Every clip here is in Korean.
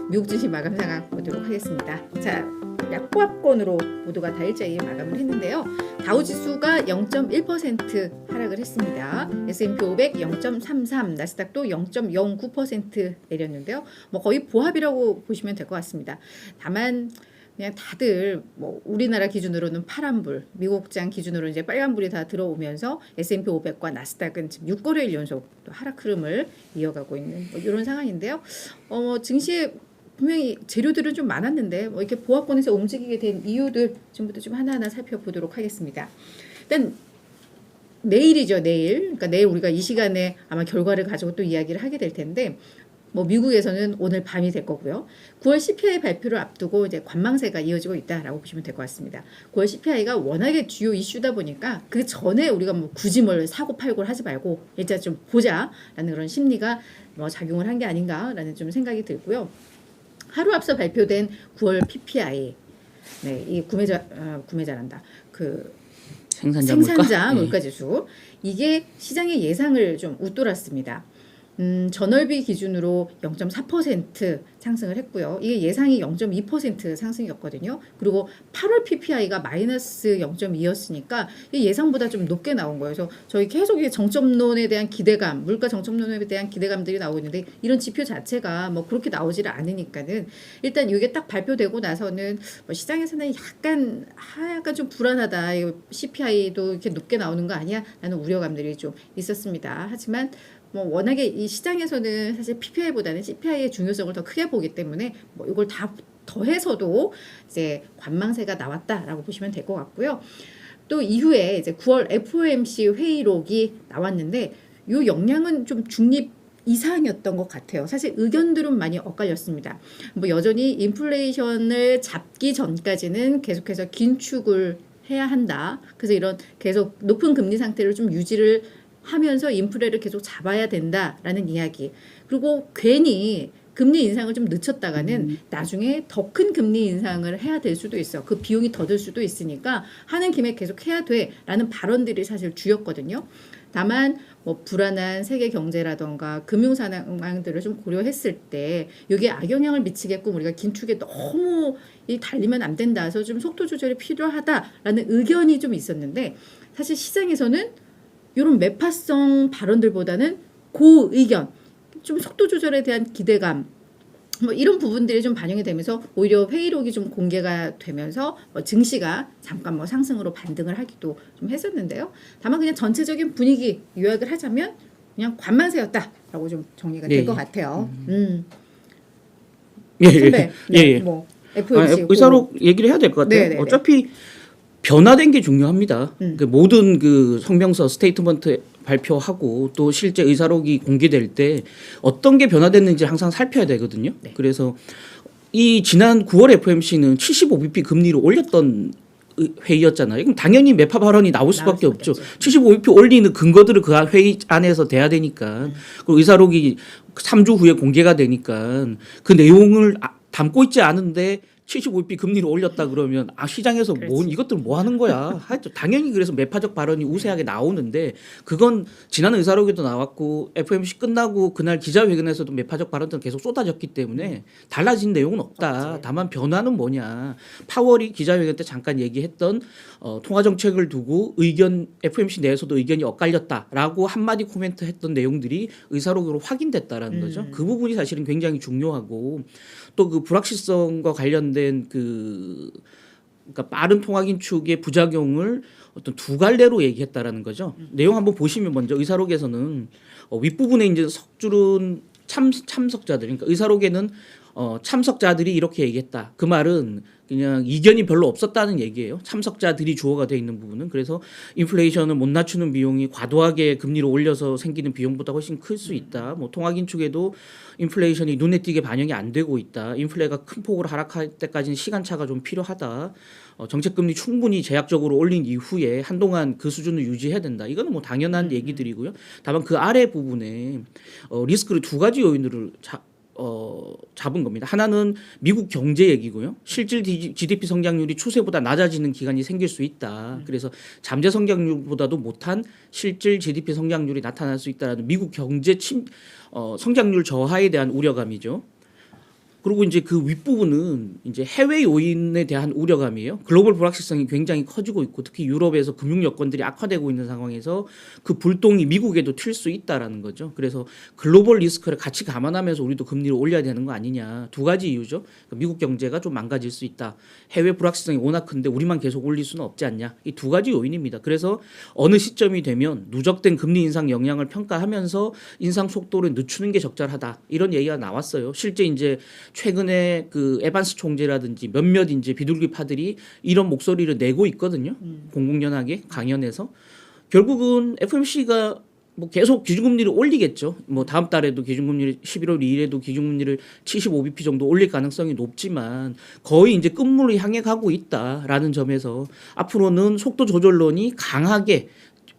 미국 증시 마감 상황 보도록 하겠습니다. 자, 약보합권으로 모두가 다 일자리에 마감을 했는데요. 다우지수가 0.1% 하락을 했습니다. S&P 500 0.33, 나스닥도 0.09% 내렸는데요. 뭐 거의 보합이라고 보시면 될 것 같습니다. 다만 그냥 다들 뭐 우리나라 기준으로는 파란불, 미국장 기준으로 이제 빨간불이 다 들어오면서 S&P 500과 나스닥은 지금 6거래일 연속 또 하락 흐름을 이어가고 있는 뭐 이런 상황인데요. 증시에 분명히 재료들은 좀 많았는데 뭐 이렇게 보합권에서 움직이게 된 이유들 전부터 좀 하나하나 살펴보도록 하겠습니다. 일단 내일이죠, 내일. 그러니까 내일 우리가 이 시간에 아마 결과를 가지고 또 이야기를 하게 될 텐데. 뭐 미국에서는 오늘 밤이 될 거고요. 9월 CPI 발표를 앞두고 이제 관망세가 이어지고 있다라고 보시면 될 것 같습니다. 9월 CPI가 워낙에 주요 이슈다 보니까 그 전에 우리가 뭐 굳이 뭘 사고 팔고를 하지 말고 일단 좀 보자라는 그런 심리가 뭐 작용을 한 게 아닌가라는 좀 생각이 들고요. 하루 앞서 발표된 9월 PPI, 네, 이 구매자란다. 그 생산자 물가지수 이게 시장의 예상을 좀 웃돌았습니다. 전월비 기준으로 0.4% 상승을 했고요. 이게 예상이 0.2% 상승이었거든요. 그리고 8월 PPI가 마이너스 0.2였으니까 예상보다 좀 높게 나온 거예요. 그래서 저희 계속 정점론에 대한 기대감, 물가 정점론에 대한 기대감들이 나오고 있는데 이런 지표 자체가 뭐 그렇게 나오지를 않으니까는 일단 이게 딱 발표되고 나서는 뭐 시장에서는 약간 좀 불안하다. CPI도 이렇게 높게 나오는 거 아니야? 라는 우려감들이 좀 있었습니다. 하지만 뭐 워낙에 이 시장에서는 사실 PPI보다는 CPI의 중요성을 더 크게 보기 때문에 뭐 이걸 다 더해서도 이제 관망세가 나왔다라고 보시면 될 것 같고요. 또 이후에 이제 9월 FOMC 회의록이 나왔는데 이 역량은 좀 중립 이상이었던 것 같아요. 사실 의견들은 많이 엇갈렸습니다. 뭐 여전히 인플레이션을 잡기 전까지는 계속해서 긴축을 해야 한다. 그래서 이런 계속 높은 금리 상태를 좀 유지를 하면서 인플레를 계속 잡아야 된다라는 이야기. 그리고 괜히 금리 인상을 좀 늦췄다가는 나중에 더 큰 금리 인상을 해야 될 수도 있어. 그 비용이 더 들 수도 있으니까 하는 김에 계속 해야 돼라는 발언들이 사실 주였거든요. 다만 뭐 불안한 세계 경제라던가 금융 상황들을 좀 고려했을 때 이게 악영향을 미치게끔 우리가 긴축에 너무 달리면 안 된다. 그래서 좀 속도 조절이 필요하다라는 의견이 좀 있었는데 사실 시장에서는 이런 매파성 발언들보다는 그 의견, 좀 속도 조절에 대한 기대감, 뭐 이런 부분들이 좀 반영이 되면서 오히려 회의록이 좀 공개가 되면서 뭐 증시가 잠깐 뭐 상승으로 반등을 하기도 좀 했었는데요. 다만 그냥 전체적인 분위기 요약을 하자면 그냥 관망세였다라고 좀 정리가 될 것 같아요. 선배, 뭐 FOMC 의사록 얘기를 해야 될 것 같아요. 네네네. 어차피 변화된 게 중요합니다. 그 모든 그 성명서 스테이트먼트 발표하고 또 실제 의사록이 공개될 때 어떤 게 변화됐는지 항상 살펴야 되거든요. 네. 그래서 이 지난 9월 FOMC는 75bp 금리로 올렸던 회의였잖아요. 그럼 당연히 매파 발언이 나올 수밖에 없죠. 75bp 올리는 근거들을 그 회의 안에서 돼야 되니까. 그리고 의사록이 3주 후에 공개가 되니까 그 내용을 담고 있지 않은데 75bp 금리를 올렸다 그러면 시장에서 이것들 뭐 하는 거야. 하여튼 당연히 그래서 매파적 발언이 우세하게 나오는데 그건 지난 의사록에도 나왔고 FOMC 끝나고 그날 기자회견에서도 매파적 발언들은 계속 쏟아졌기 때문에 달라진 내용은 없다. 다만 변화는 뭐냐. 파월이 기자회견 때 잠깐 얘기했던 통화정책을 두고 FOMC 내에서도 의견이 엇갈렸다라고 한마디 코멘트 했던 내용들이 의사록으로 확인됐다라는 거죠. 그 부분이 사실은 굉장히 중요하고 또 그 불확실성과 관련된 그러니까 빠른 통화 긴축의 부작용을 어떤 두 갈래로 얘기했다라는 거죠. 내용 한번 보시면 먼저 의사록에서는 윗부분에 이제 석줄은 참석자들, 그러니까 의사록에는 참석자들이 이렇게 얘기했다. 그 말은 그냥 이견이 별로 없었다는 얘기예요. 참석자들이 주어가 되어 있는 부분은. 그래서 인플레이션을 못 낮추는 비용이 과도하게 금리를 올려서 생기는 비용보다 훨씬 클 수 있다. 뭐 통화 긴축에도 인플레이션이 눈에 띄게 반영이 안 되고 있다. 인플레가 큰 폭으로 하락할 때까지는 시간차가 좀 필요하다. 정책금리 충분히 제약적으로 올린 이후에 한동안 그 수준을 유지해야 된다. 이거는 뭐 당연한 얘기들이고요. 다만 그 아래 부분에 리스크를 두 가지 요인으로 잡은 겁니다. 하나는 미국 경제 얘기고요. 실질 GDP 성장률이 추세보다 낮아지는 기간이 생길 수 있다. 그래서 잠재 성장률보다도 못한 실질 GDP 성장률이 나타날 수 있다는 미국 경제 성장률 저하에 대한 우려감이죠. 그리고 이제 그 윗부분은 이제 해외 요인에 대한 우려감이에요. 글로벌 불확실성이 굉장히 커지고 있고 특히 유럽에서 금융 여건들이 악화되고 있는 상황에서 그 불똥이 미국에도 튈 수 있다라는 거죠. 그래서 글로벌 리스크를 같이 감안하면서 우리도 금리를 올려야 되는 거 아니냐. 두 가지 이유죠. 그러니까 미국 경제가 좀 망가질 수 있다. 해외 불확실성이 워낙 큰데 우리만 계속 올릴 수는 없지 않냐. 이 두 가지 요인입니다. 그래서 어느 시점이 되면 누적된 금리 인상 영향을 평가하면서 인상 속도를 늦추는 게 적절하다. 이런 얘기가 나왔어요. 실제 이제 최근에 그 에반스 총재라든지 몇몇 이제 비둘기파들이 이런 목소리를 내고 있거든요. 공공연하게 강연에서 결국은 FOMC가 뭐 계속 기준금리를 올리겠죠. 뭐 다음 달에도 기준금리를 11월 2일에도 기준금리를 75bp 정도 올릴 가능성이 높지만 거의 이제 끝물을 향해 가고 있다라는 점에서 앞으로는 속도 조절론이 강하게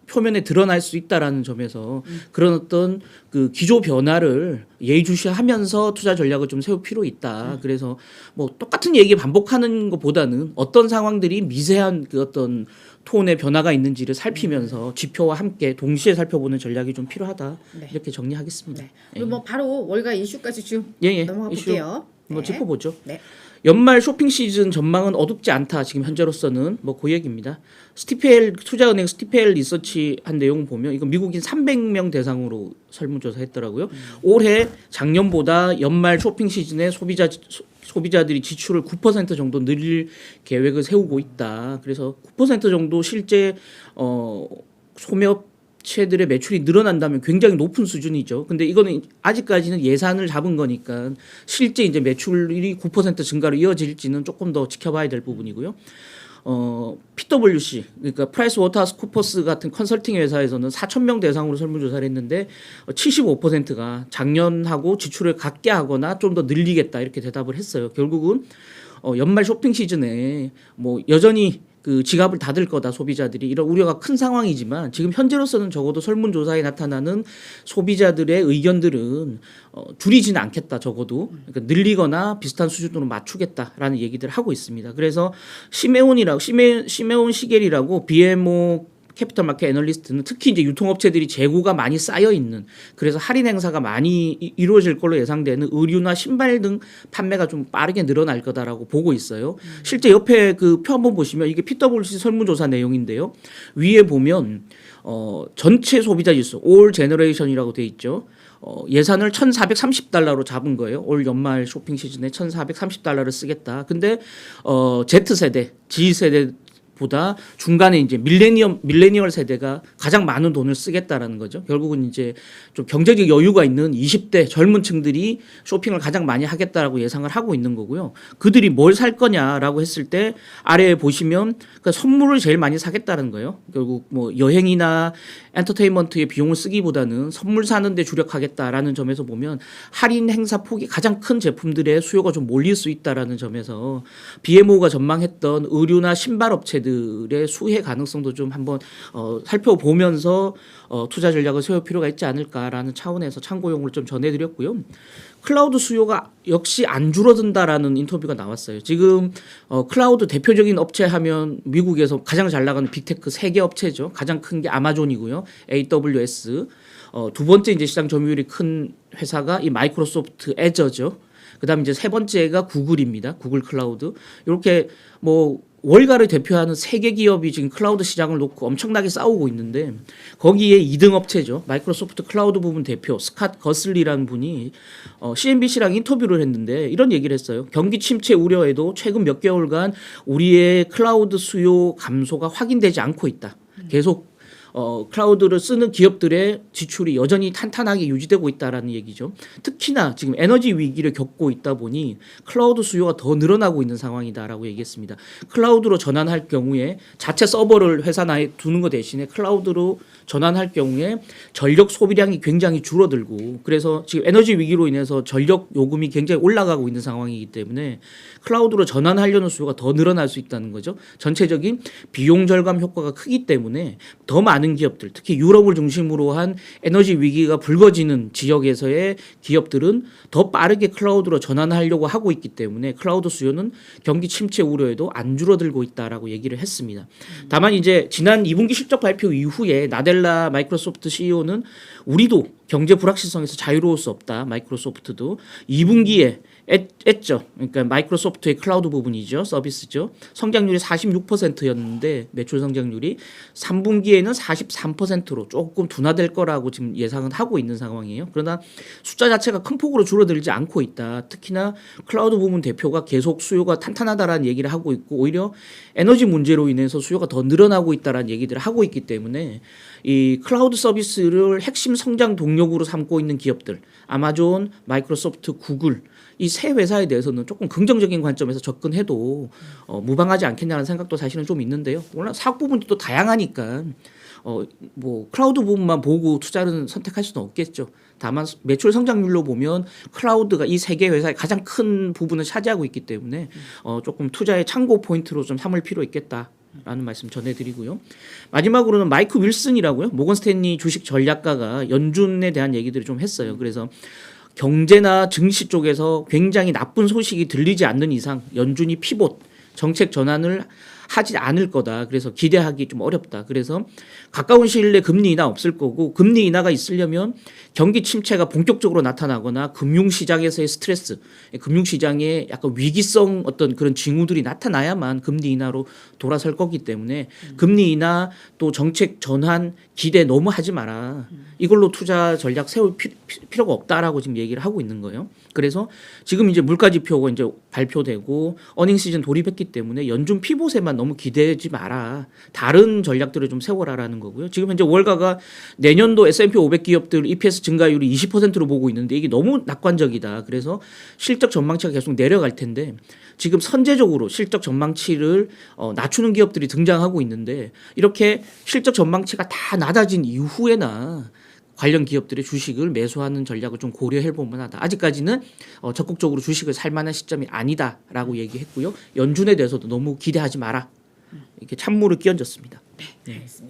표면에 드러날 수 있다라는 점에서 그런 어떤 그 기조 변화를 예의주시하면서 투자 전략을 좀 세울 필요 있다. 그래서 뭐 똑같은 얘기 반복하는 것보다는 어떤 상황들이 미세한 그 어떤 톤의 변화가 있는지를 살피면서 지표와 함께 동시에 살펴보는 전략이 좀 필요하다. 네. 이렇게 정리하겠습니다. 네. 그리고 뭐 바로 월가 이슈까지 쭉 예. 넘어가 이슈 볼게요. 뭐 네. 짚어보죠. 네. 연말 쇼핑 시즌 전망은 어둡지 않다. 지금 현재로서는 뭐 그 얘기입니다. 스티펠 투자은행 스티펠 리서치 한 내용 보면 이건 미국인 300명 대상으로 설문조사했더라고요. 올해 작년보다 연말 쇼핑 시즌에 소비자들이 지출을 9% 정도 늘릴 계획을 세우고 있다. 그래서 9% 정도 실제 소매업체들의 매출이 늘어난다면 굉장히 높은 수준이죠. 근데 이거는 아직까지는 예산을 잡은 거니까 실제 이제 매출이 9% 증가로 이어질지는 조금 더 지켜봐야 될 부분이고요. PwC 그러니까 프라이스 워터하우스 쿠퍼스 같은 컨설팅 회사에서는 4,000명 대상으로 설문조사를 했는데 75%가 작년하고 지출을 같게 하거나 좀 더 늘리겠다 이렇게 대답을 했어요. 결국은 연말 쇼핑 시즌에 뭐 여전히 그 지갑을 닫을 거다 소비자들이 이런 우려가 큰 상황이지만 지금 현재로서는 적어도 설문조사에 나타나는 소비자들의 의견들은 줄이지는 않겠다 적어도 그러니까 늘리거나 비슷한 수준으로 맞추겠다라는 얘기들을 하고 있습니다. 그래서 시메온 시겔이라고 BMO 캐피털 마켓 애널리스트는 특히 이제 유통업체들이 재고가 많이 쌓여 있는 그래서 할인 행사가 많이 이루어질 걸로 예상되는 의류나 신발 등 판매가 좀 빠르게 늘어날 거다라고 보고 있어요. 실제 옆에 그 표 한번 보시면 이게 PwC 설문조사 내용인데요. 위에 보면 전체 소비자 지수 All Generation이라고 돼 있죠. 예산을 $1,430로 잡은 거예요. 올 연말 쇼핑 시즌에 $1,430를 쓰겠다. 근데 Z세대, G세대 보다 중간에 이제 밀레니얼 세대가 가장 많은 돈을 쓰겠다라는 거죠. 결국은 이제 좀 경제적 여유가 있는 20대 젊은 층들이 쇼핑을 가장 많이 하겠다라고 예상을 하고 있는 거고요. 그들이 뭘 살 거냐라고 했을 때 아래에 보시면 그러니까 선물을 제일 많이 사겠다는 거예요. 결국 뭐 여행이나 엔터테인먼트에 비용을 쓰기보다는 선물 사는 데 주력하겠다라는 점에서 보면 할인 행사 폭이 가장 큰 제품들의 수요가 좀 몰릴 수 있다라는 점에서 BMO가 전망했던 의류나 신발 업체들의 수혜 가능성도 좀 한번 살펴보면서 투자 전략을 세울 필요가 있지 않을까라는 차원에서 참고용을 좀 전해드렸고요. 클라우드 수요가 역시 안 줄어든다라는 인터뷰가 나왔어요. 지금 클라우드 대표적인 업체 하면 미국에서 가장 잘 나가는 빅테크 3개 업체죠. 가장 큰 게 아마존이고요. AWS. 두 번째 이제 시장 점유율이 큰 회사가 이 마이크로소프트 애저죠. 그다음에 이제 세 번째가 구글입니다. 구글 클라우드. 이렇게 뭐 월가를 대표하는 3개 기업이 지금 클라우드 시장을 놓고 엄청나게 싸우고 있는데 거기에 2등 업체죠. 마이크로소프트 클라우드 부분 대표 스캇 거슬리라는 분이 CNBC랑 인터뷰를 했는데 이런 얘기를 했어요. 경기 침체 우려에도 최근 몇 개월간 우리의 클라우드 수요 감소가 확인되지 않고 있다. 계속 클라우드를 쓰는 기업들의 지출이 여전히 탄탄하게 유지되고 있다라는 얘기죠. 특히나 지금 에너지 위기를 겪고 있다 보니 클라우드 수요가 더 늘어나고 있는 상황이다라고 얘기했습니다. 클라우드로 전환할 경우에 자체 서버를 회사 내에 두는 것 대신에 클라우드로 전환할 경우에 전력 소비량이 굉장히 줄어들고 그래서 지금 에너지 위기로 인해서 전력 요금이 굉장히 올라가고 있는 상황이기 때문에 클라우드로 전환하려는 수요가 더 늘어날 수 있다는 거죠. 전체적인 비용 절감 효과가 크기 때문에 더 많은 기업들, 특히 유럽을 중심으로 한 에너지 위기가 불거지는 지역에서의 기업들은 더 빠르게 클라우드로 전환하려고 하고 있기 때문에 클라우드 수요는 경기 침체 우려에도 안 줄어들고 있다라고 얘기를 했습니다. 다만 이제 지난 2분기 실적 발표 이후에 나델라 마이크로소프트 CEO는 우리도 경제 불확실성에서 자유로울 수 없다. 마이크로소프트도 2분기에 했죠. 그러니까 마이크로소프트의 클라우드 부분이죠. 서비스죠. 성장률이 46%였는데 매출 성장률이 3분기에는 43%로 조금 둔화될 거라고 지금 예상은 하고 있는 상황이에요. 그러나 숫자 자체가 큰 폭으로 줄어들지 않고 있다. 특히나 클라우드 부분 대표가 계속 수요가 탄탄하다라는 얘기를 하고 있고 오히려 에너지 문제로 인해서 수요가 더 늘어나고 있다라는 얘기들을 하고 있기 때문에 이 클라우드 서비스를 핵심 성장 동력으로 삼고 있는 기업들 아마존, 마이크로소프트, 구글 이 세 회사에 대해서는 조금 긍정적인 관점에서 접근해도 무방하지 않겠냐는 생각도 사실은 좀 있는데요. 물론 사업 부분도 또 다양하니까 뭐 클라우드 부분만 보고 투자를 선택할 수는 없겠죠. 다만 매출 성장률로 보면 클라우드가 이 세 개 회사의 가장 큰 부분을 차지하고 있기 때문에 조금 투자의 참고 포인트로 좀 삼을 필요 있겠다라는 말씀 전해드리고요. 마지막으로는 마이크 윌슨이라고요. 모건 스탠리 주식 전략가가 연준에 대한 얘기들을 좀 했어요. 그래서 경제나 증시 쪽에서 굉장히 나쁜 소식이 들리지 않는 이상 연준이 피봇 정책 전환을 하지 않을 거다. 그래서 기대하기 좀 어렵다. 그래서 가까운 시일 내에 금리 인하 없을 거고 금리 인하가 있으려면 경기 침체가 본격적으로 나타나거나 금융시장에서의 스트레스, 금융시장에 약간 위기성 어떤 그런 징후들이 나타나야만 금리 인하로 돌아설 거기 때문에 금리 인하 또 정책 전환 기대 너무 하지 마라. 이걸로 투자 전략 세울 필요가 없다라고 지금 얘기를 하고 있는 거예요. 그래서 지금 이제 물가 지표가 이제 발표되고 어닝 시즌 돌입했기 때문에 연준 피봇에만 너무 기대지 마라. 다른 전략들을 좀 세워라라는 거고요. 지금 현재 월가가 내년도 S&P 500 기업들 EPS 증가율이 20%로 보고 있는데 이게 너무 낙관적이다. 그래서 실적 전망치가 계속 내려갈 텐데 지금 선제적으로 실적 전망치를 낮추는 기업들이 등장하고 있는데 이렇게 실적 전망치가 다 낮아진 이후에나 관련 기업들의 주식을 매수하는 전략을 좀 고려해 볼 만하다. 아직까지는 적극적으로 주식을 살 만한 시점이 알겠고요. 연준에 대해서도 너무 기대하지 마라. 이렇게 찬물을 끼얹었습니다. 네, 알겠습니다.